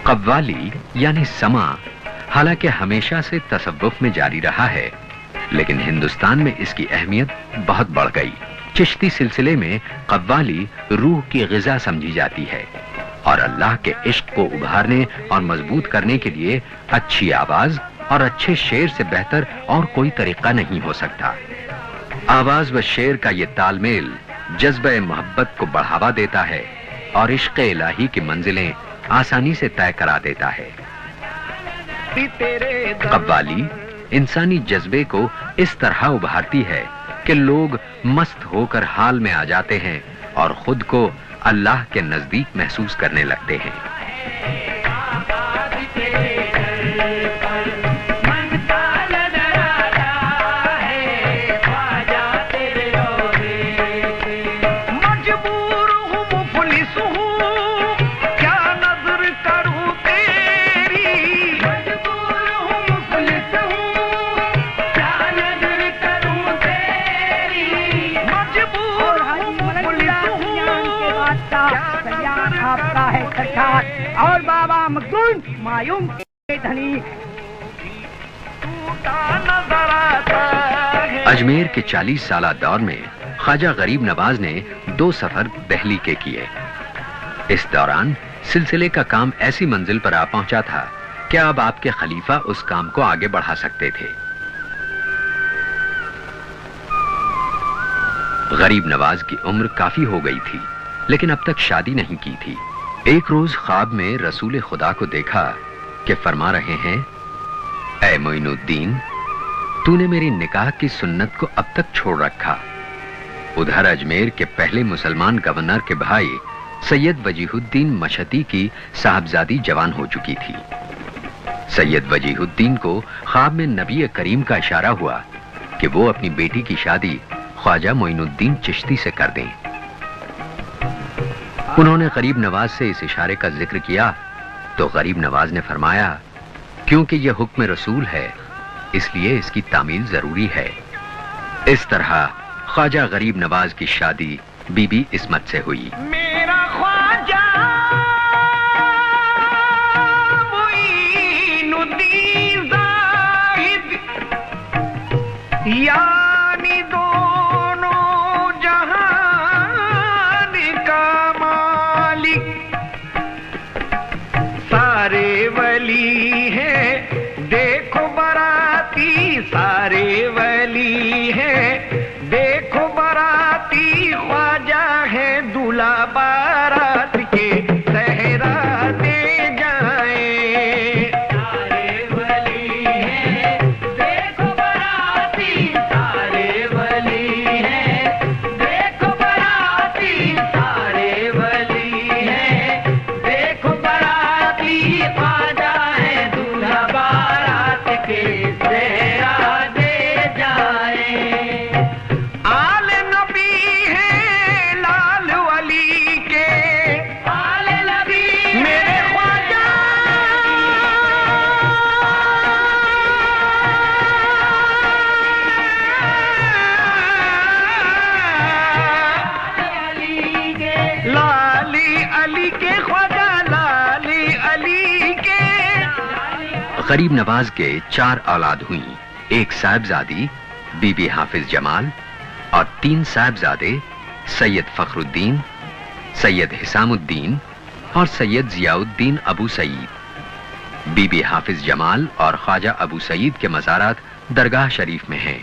قوالی یعنی سما حالانکہ ہمیشہ سے تصوف میں جاری رہا ہے، لیکن ہندوستان میں اس کی اہمیت بہت بڑھ گئی۔ چشتی سلسلے میں قوالی روح کی غذا سمجھی جاتی ہے اور اللہ کے عشق کو ابھارنے اور مضبوط کرنے کے لیے اچھی آواز اور اچھے شعر سے بہتر اور کوئی طریقہ نہیں ہو سکتا۔ آواز و شعر کا یہ تال میل جذبہ محبت کو بڑھاوا دیتا ہے اور عشق الہی کی منزلیں آسانی سے طے کرا دیتا ہے۔ قوالی انسانی جذبے کو اس طرح ابھارتی ہے کہ لوگ مست ہو کر حال میں آ جاتے ہیں اور خود کو اللہ کے نزدیک محسوس کرنے لگتے ہیں۔ اور بابا مخدوم مایوم کے دھنی۔ اجمیر کے 40 سالہ دور میں خواجہ غریب نواز نے 2 سفر دہلی کے کیے۔ اس دوران سلسلے کا کام ایسی منزل پر آ پہنچا تھا کہ اب آپ کے خلیفہ اس کام کو آگے بڑھا سکتے تھے۔ غریب نواز کی عمر کافی ہو گئی تھی، لیکن اب تک شادی نہیں کی تھی۔ ایک روز خواب میں رسول خدا کو دیکھا کہ فرما رہے ہیں، اے معین الدین، تو نے میری نکاح کی سنت کو اب تک چھوڑ رکھا۔ ادھر اجمیر کے پہلے مسلمان گورنر کے بھائی سید وجیہ الدین مشہدی کی صاحبزادی جوان ہو چکی تھی۔ سید وجیہ الدین کو خواب میں نبی کریم کا اشارہ ہوا کہ وہ اپنی بیٹی کی شادی خواجہ معین الدین چشتی سے کر دیں۔ انہوں نے غریب نواز سے اس اشارے کا ذکر کیا تو غریب نواز نے فرمایا، کیونکہ یہ حکم رسول ہے اس لیے اس کی تعمیل ضروری ہے۔ اس طرح خواجہ غریب نواز کی شادی بی بی عصمت سے ہوئی۔ میرا خواجہ معین الدین زاہد یعنی دونوں جہان کا مالک، سارے ولی ہیں دیکھو براتی، سارے ولی ہیں دیکھو براتی، خواجہ ہے دلہا بارات کے صحرا دے جائیں۔ سارے ولی ہیں دیکھو براتی، سارے ولی ہیں دیکھو براتی، سارے ولی ہیں دیکھو براتی، خواجہ ہے دلہا بارات کے صحرا دے جائیں۔ آل نبی ہے لال ولی کے، آل نبی میرے خواجہ لالی علی کے، خواجہ لالی علی کے۔ غریب نواز کے 4 اولاد ہوئیں، ایک صاحبزادی بی بی حافظ جمال اور 3 صاحبزادے سید فخر الدین، سید حسام الدین اور سید ضیاء الدین ابو سعید۔ بی بی حافظ جمال اور خواجہ ابو سعید کے مزارات درگاہ شریف میں ہیں۔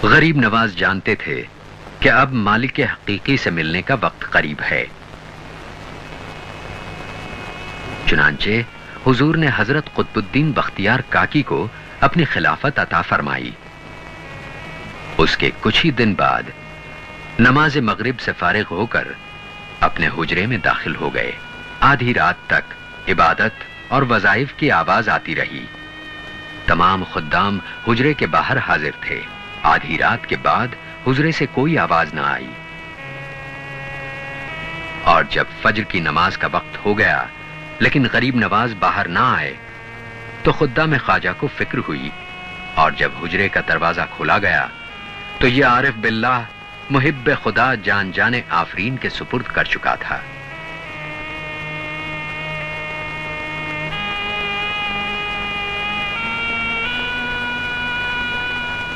غریب نواز جانتے تھے کہ اب مالک حقیقی سے ملنے کا وقت قریب ہے، چنانچہ حضور نے حضرت قطب الدین بختیار کاکی کو اپنی خلافت عطا فرمائی۔ اس کے کچھ ہی دن بعد نماز مغرب سے فارغ ہو کر اپنے حجرے میں داخل ہو گئے۔ آدھی رات تک عبادت اور وظائف کی آواز آتی رہی۔ تمام خدام حجرے کے باہر حاضر تھے۔ آدھی رات کے بعد حجرے سے کوئی آواز نہ آئی، اور جب فجر کی نماز کا وقت ہو گیا لیکن غریب نواز باہر نہ آئے تو خدام خواجہ کو فکر ہوئی اور جب حجرے کا دروازہ کھولا گیا تو یہ عارف باللہ محب خدا جان جانے آفرین کے سپرد کر چکا تھا۔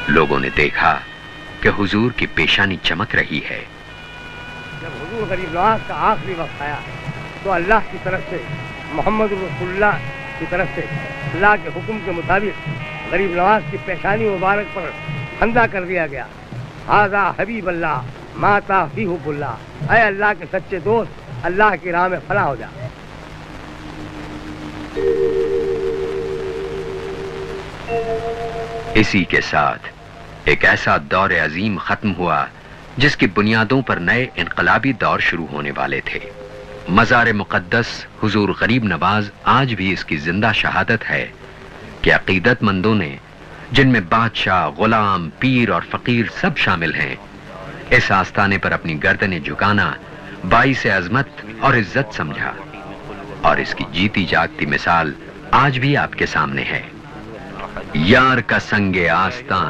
لوگوں نے دیکھا کہ حضور کی پیشانی چمک رہی ہے۔ جب حضور غریب نواز کا آخری وقت آیا تو اللہ کی طرف سے، محمد رسول اللہ کی طرف سے اللہ کے حکم کے مطابق غریب نواز کی پیشانی مبارک پر خندہ کر دیا گیا۔ ھذا حبیب اللہ ماتا فی حب اللہ، اے اللہ کے سچے دوست، اللہ کی راہ میں فنا ہو جا۔ اسی کے ساتھ ایک ایسا دور عظیم ختم ہوا جس کی بنیادوں پر نئے انقلابی دور شروع ہونے والے تھے۔ مزار مقدس حضور غریب نواز آج بھی اس کی زندہ شہادت ہے کہ عقیدت مندوں نے، جن میں بادشاہ، غلام، پیر اور فقیر سب شامل ہیں، اس آستانے پر اپنی گردنیں جھکانا باعث عظمت اور عزت سمجھا، اور اس کی جیتی جاگتی مثال آج بھی آپ کے سامنے ہے۔ یار کا سنگ آستاں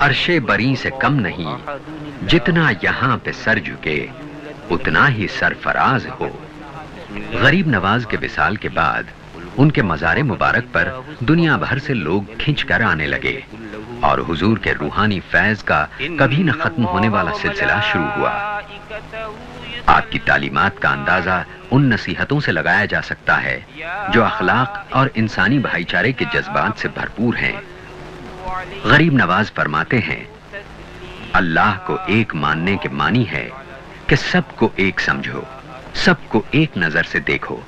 عرش بری سے کم نہیں، جتنا یہاں پہ سر جھکے اتنا ہی سرفراز ہو۔ غریب نواز کے وصال کے بعد ان کے مزار مبارک پر دنیا بھر سے لوگ کھنچ کر آنے لگے اور حضور کے روحانی فیض کا کبھی نہ ختم ہونے والا سلسلہ شروع ہوا۔ آپ کی تعلیمات کا اندازہ ان نصیحتوں سے لگایا جا سکتا ہے جو اخلاق اور انسانی بھائی چارے کے جذبات سے بھرپور ہیں۔ غریب نواز فرماتے ہیں، اللہ کو ایک ماننے کے معنی ہے کہ سب کو ایک سمجھو، سب کو ایک نظر سے دیکھو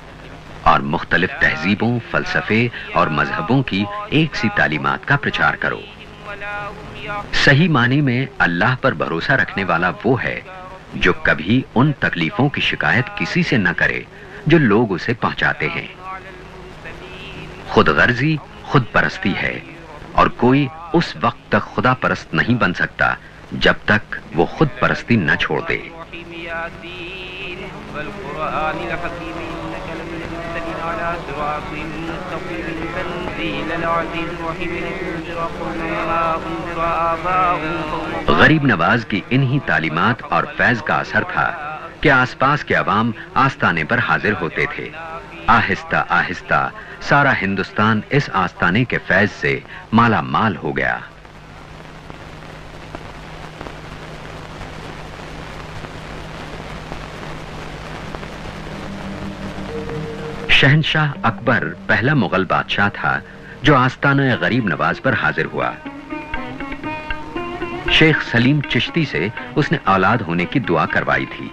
اور مختلف تہذیبوں، فلسفے اور مذہبوں کی ایک سی تعلیمات کا پرچار کرو۔ صحیح معنی میں اللہ پر بھروسہ رکھنے والا وہ ہے جو کبھی ان تکلیفوں کی شکایت کسی سے نہ کرے جو لوگ اسے پہنچاتے ہیں۔ خود غرضی خود پرستی ہے، اور کوئی اس وقت تک خدا پرست نہیں بن سکتا جب تک وہ خود پرستی نہ چھوڑ دے۔ غریب نواز کی انہی تعلیمات اور فیض کا اثر تھا کہ آس پاس کے عوام آستانے پر حاضر ہوتے تھے۔ آہستہ آہستہ سارا ہندوستان اس آستانے کے فیض سے مالا مال ہو گیا۔ شہنشاہ اکبر پہلا مغل بادشاہ تھا جو آستانہ غریب نواز پر حاضر ہوا۔ شیخ سلیم چشتی سے اس نے اولاد ہونے کی دعا کروائی تھی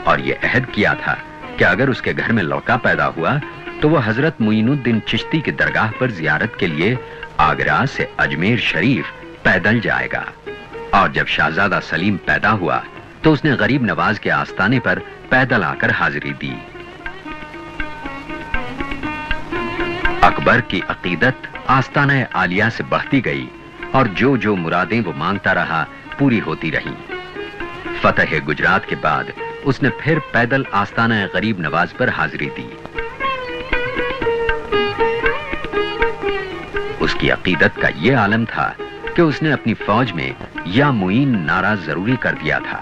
اور یہ عہد کیا تھا کہ اگر اس کے گھر میں لڑکا پیدا ہوا تو وہ حضرت معین الدین چشتی کی درگاہ پر زیارت کے لیے آگرہ سے اجمیر شریف پیدل جائے گا، اور جب شہزادہ سلیم پیدا ہوا تو اس نے غریب نواز کے آستانے پر پیدل آ کر حاضری دی۔ اکبر کی عقیدت آستانہ عالیہ سے بڑھتی گئی اور جو جو مرادیں وہ مانگتا رہا پوری ہوتی رہیں۔ فتح گجرات کے بعد اس نے پھر پیدل آستانہ غریب نواز پر حاضری دی۔ اس کی عقیدت کا یہ عالم تھا کہ اس نے اپنی فوج میں یا معین نعرہ ضروری کر دیا تھا۔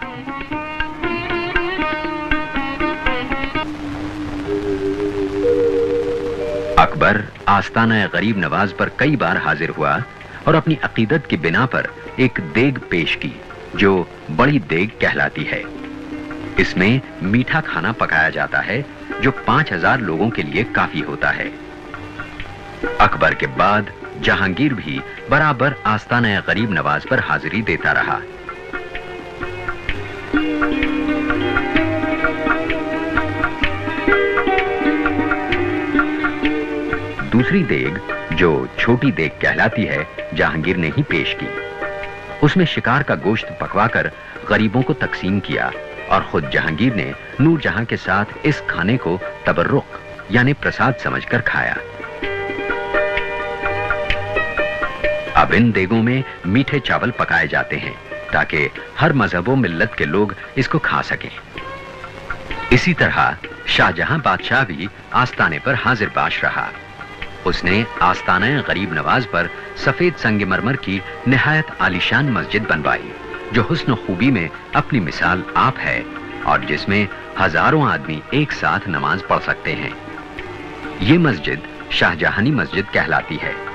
اکبر آستانہ غریب نواز پر کئی بار حاضر ہوا اور اپنی عقیدت کی بنا پر ایک دیگ پیش کی جو بڑی دیگ کہلاتی ہے۔ اس میں میٹھا کھانا پکایا جاتا ہے جو 5000 لوگوں کے لیے کافی ہوتا ہے۔ اکبر کے بعد جہانگیر بھی برابر آستانہ غریب نواز پر حاضری دیتا رہا۔ دوسری دیگ جو چھوٹی دیگ کہلاتی ہے جہانگیر نے ہی پیش کی۔ اس میں شکار کا گوشت پکوا کر غریبوں کو تقسیم کیا اور خود جہانگیر نے نور جہاں کے ساتھ اس کھانے کو تبرک یعنی پرساد سمجھ کر کھایا۔ اب ان دیگوں میں میٹھے چاول پکائے جاتے ہیں تاکہ ہر مذہب و ملت کے لوگ اس کو کھا سکیں۔ اسی طرح شاہ جہاں بادشاہ بھی آستانے پر حاضر باش رہا۔ اس نے آستانہ غریب نواز پر سفید سنگ مرمر کی نہایت عالیشان مسجد بنوائی جو حسن و خوبی میں اپنی مثال آپ ہے اور جس میں ہزاروں آدمی ایک ساتھ نماز پڑھ سکتے ہیں۔ یہ مسجد شاہ جہانی مسجد کہلاتی ہے۔